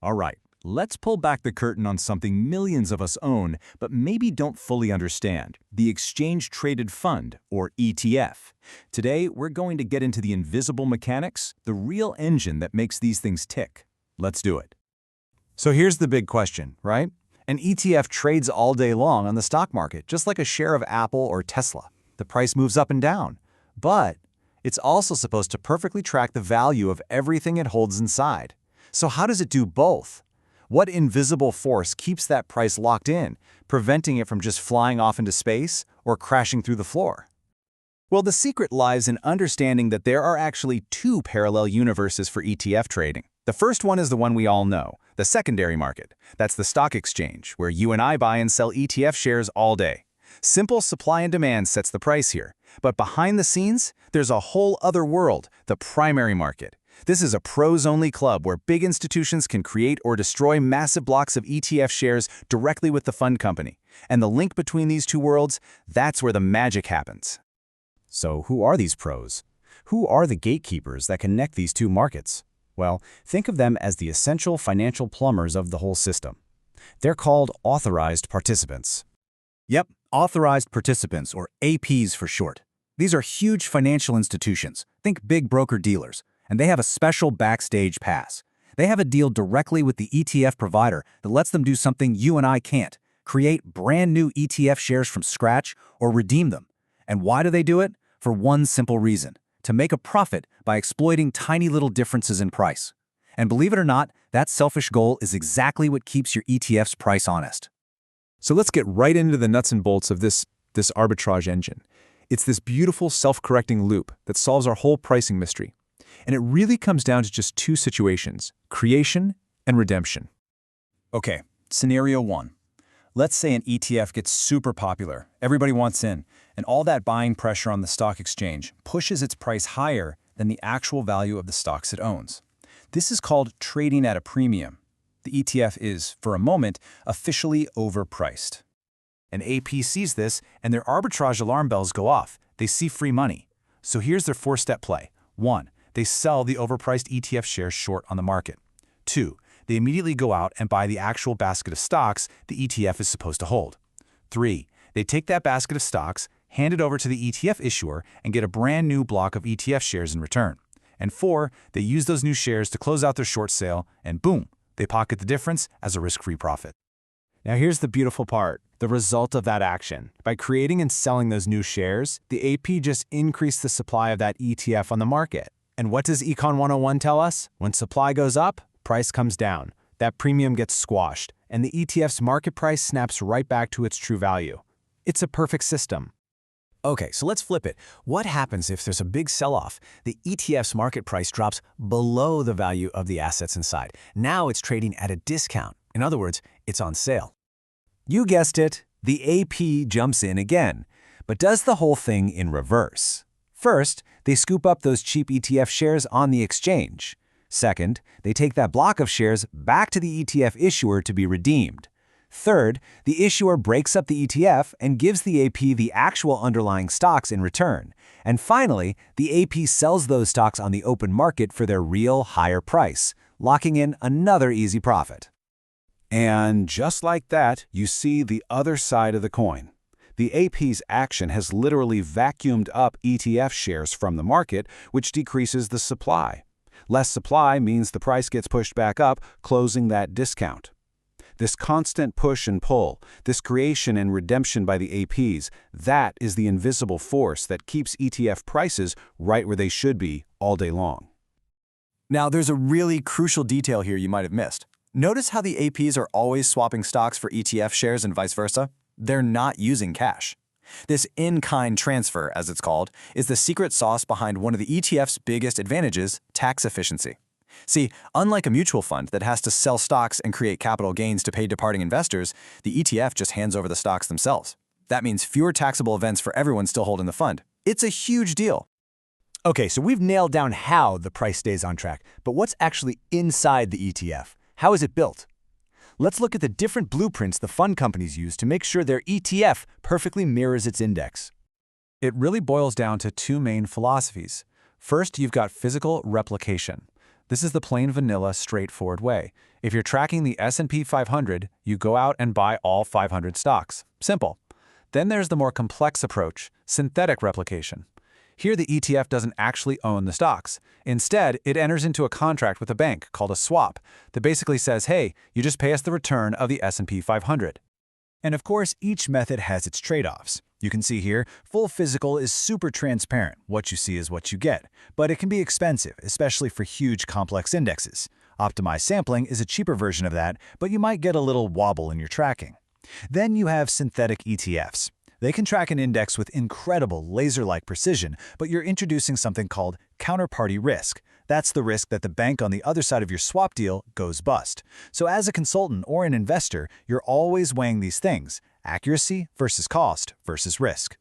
All right, let's pull back the curtain on something millions of us own, but maybe don't fully understand, the Exchange Traded Fund, or ETF. Today, we're going to get into the invisible mechanics, the real engine that makes these things tick. Let's do it. So here's the big question, right? An ETF trades all day long on the stock market, just like a share of Apple or Tesla. The price moves up and down. But it's also supposed to perfectly track the value of everything it holds inside. So how does it do both? What invisible force keeps that price locked in, preventing it from just flying off into space or crashing through the floor? Well, the secret lies in understanding that there are actually two parallel universes for ETF trading. The first one is the one we all know, the secondary market. That's the stock exchange, where you and I buy and sell ETF shares all day. Simple supply and demand sets the price here. But behind the scenes, there's a whole other world, the primary market. This is a pros-only club where big institutions can create or destroy massive blocks of ETF shares directly with the fund company. And the link between these two worlds, that's where the magic happens. So who are these pros? Who are the gatekeepers that connect these two markets? Well, think of them as the essential financial plumbers of the whole system. They're called Authorized Participants. Yep, Authorized Participants, or APs for short. These are huge financial institutions, think big broker-dealers, and they have a special backstage pass. They have a deal directly with the ETF provider that lets them do something you and I can't, create brand new ETF shares from scratch or redeem them. And why do they do it? For one simple reason: to make a profit by exploiting tiny little differences in price. And believe it or not, that selfish goal is exactly what keeps your ETF's price honest. So let's get right into the nuts and bolts of this arbitrage engine. It's this beautiful self-correcting loop that solves our whole pricing mystery. And it really comes down to just two situations: creation and redemption. Okay, scenario one. Let's say an ETF gets super popular, everybody wants in, and all that buying pressure on the stock exchange pushes its price higher than the actual value of the stocks it owns. This is called trading at a premium. The ETF is, for a moment, officially overpriced. An AP sees this, and their arbitrage alarm bells go off. They see free money. So here's their four-step play. 1. They sell the overpriced ETF shares short on the market. 2. They immediately go out and buy the actual basket of stocks the ETF is supposed to hold. 3. They take that basket of stocks, hand it over to the ETF issuer, and get a brand new block of ETF shares in return. And 4. They use those new shares to close out their short sale, and boom, they pocket the difference as a risk-free profit. Now here's the beautiful part, the result of that action. By creating and selling those new shares, the AP just increased the supply of that ETF on the market. And what does Econ 101 tell us? When supply goes up, price comes down. That premium gets squashed, and the ETF's market price snaps right back to its true value. It's a perfect system. Okay, so let's flip it. What happens if there's a big sell-off? The ETF's market price drops below the value of the assets inside. Now it's trading at a discount. In other words, it's on sale. You guessed it, the AP jumps in again, but does the whole thing in reverse. First, they scoop up those cheap ETF shares on the exchange. Second, they take that block of shares back to the ETF issuer to be redeemed. Third, the issuer breaks up the ETF and gives the AP the actual underlying stocks in return. And finally, the AP sells those stocks on the open market for their real higher price, locking in another easy profit. And just like that, you see the other side of the coin. The AP's action has literally vacuumed up ETF shares from the market, which decreases the supply. Less supply means the price gets pushed back up, closing that discount. This constant push and pull, this creation and redemption by the APs, that is the invisible force that keeps ETF prices right where they should be all day long. Now, there's a really crucial detail here you might have missed. Notice how the APs are always swapping stocks for ETF shares and vice versa? They're not using cash. This in-kind transfer, as it's called, is the secret sauce behind one of the ETF's biggest advantages, tax efficiency. See, unlike a mutual fund that has to sell stocks and create capital gains to pay departing investors, the ETF just hands over the stocks themselves. That means fewer taxable events for everyone still holding the fund. It's a huge deal. Okay, so we've nailed down how the price stays on track, but what's actually inside the ETF? How is it built? Let's look at the different blueprints the fund companies use to make sure their ETF perfectly mirrors its index. It really boils down to two main philosophies. First, you've got physical replication. This is the plain vanilla, straightforward way. If you're tracking the S&P 500, you go out and buy all 500 stocks. Simple. Then there's the more complex approach, synthetic replication. Here the ETF doesn't actually own the stocks. Instead, it enters into a contract with a bank called a swap that basically says, hey, you just pay us the return of the S&P 500. And of course, each method has its trade-offs. You can see here, full physical is super transparent. What you see is what you get. But it can be expensive, especially for huge complex indexes. Optimized sampling is a cheaper version of that, but you might get a little wobble in your tracking. Then you have synthetic ETFs. They can track an index with incredible laser-like precision, but you're introducing something called counterparty risk. That's the risk that the bank on the other side of your swap deal goes bust. So as a consultant or an investor, you're always weighing these things: accuracy versus cost versus risk.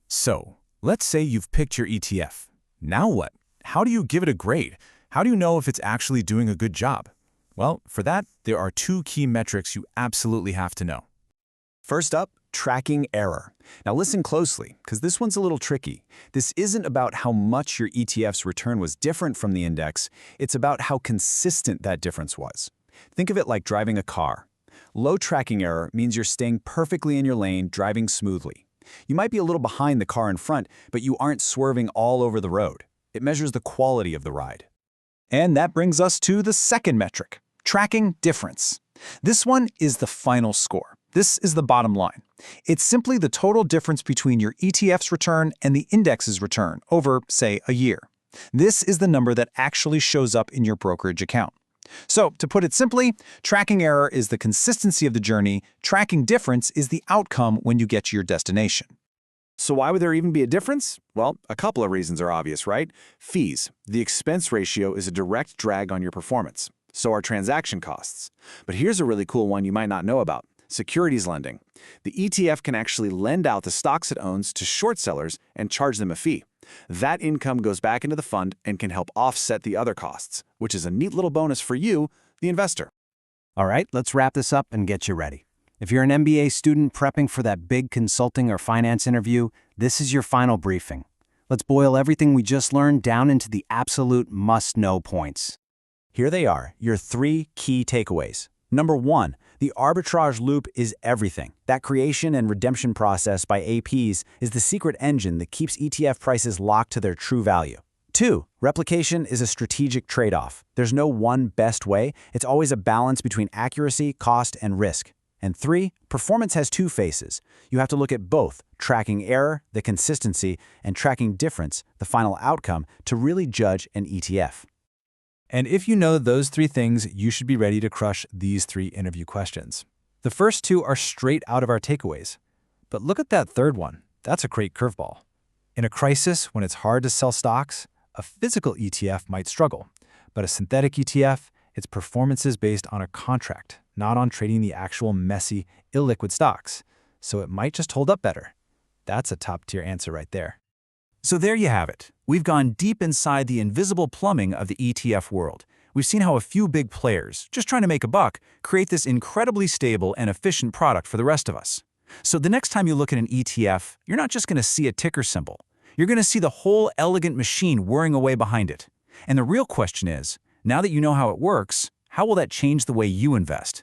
So, let's say you've picked your ETF. Now what? How do you give it a grade? How do you know if it's actually doing a good job? Well, for that, there are two key metrics you absolutely have to know. First up, tracking error. Now listen closely, because this one's a little tricky. This isn't about how much your ETF's return was different from the index, it's about how consistent that difference was. Think of it like driving a car. Low tracking error means you're staying perfectly in your lane, driving smoothly. You might be a little behind the car in front, but you aren't swerving all over the road. It measures the quality of the ride. And that brings us to the second metric, tracking difference. This one is the final score. This is the bottom line. It's simply the total difference between your ETF's return and the index's return over, say, a year. This is the number that actually shows up in your brokerage account. So, to put it simply, tracking error is the consistency of the journey, tracking difference is the outcome when you get to your destination. So why would there even be a difference? Well, a couple of reasons are obvious, right? Fees. The expense ratio is a direct drag on your performance. So are transaction costs. But here's a really cool one you might not know about. Securities lending. The ETF can actually lend out the stocks it owns to short sellers and charge them a fee. That income goes back into the fund and can help offset the other costs, which is a neat little bonus for you, the investor. All right, let's wrap this up and get you ready. If you're an MBA student prepping for that big consulting or finance interview, this is your final briefing. Let's boil everything we just learned down into the absolute must-know points. Here they are, your three key takeaways. Number one, the arbitrage loop is everything. That creation and redemption process by APs is the secret engine that keeps ETF prices locked to their true value. 2, replication is a strategic trade-off. There's no one best way. It's always a balance between accuracy, cost, and risk. And 3, performance has two faces. You have to look at both, tracking error, the consistency, and tracking difference, the final outcome, to really judge an ETF. And if you know those three things, you should be ready to crush these three interview questions. The first two are straight out of our takeaways. But look at that third one. That's a great curveball. In a crisis, when it's hard to sell stocks, a physical ETF might struggle. But a synthetic ETF, its performance is based on a contract, not on trading the actual messy, illiquid stocks. So it might just hold up better. That's a top-tier answer right there. So there you have it. We've gone deep inside the invisible plumbing of the ETF world. We've seen how a few big players, just trying to make a buck, create this incredibly stable and efficient product for the rest of us. So the next time you look at an ETF, you're not just going to see a ticker symbol. You're going to see the whole elegant machine whirring away behind it. And the real question is, now that you know how it works, how will that change the way you invest?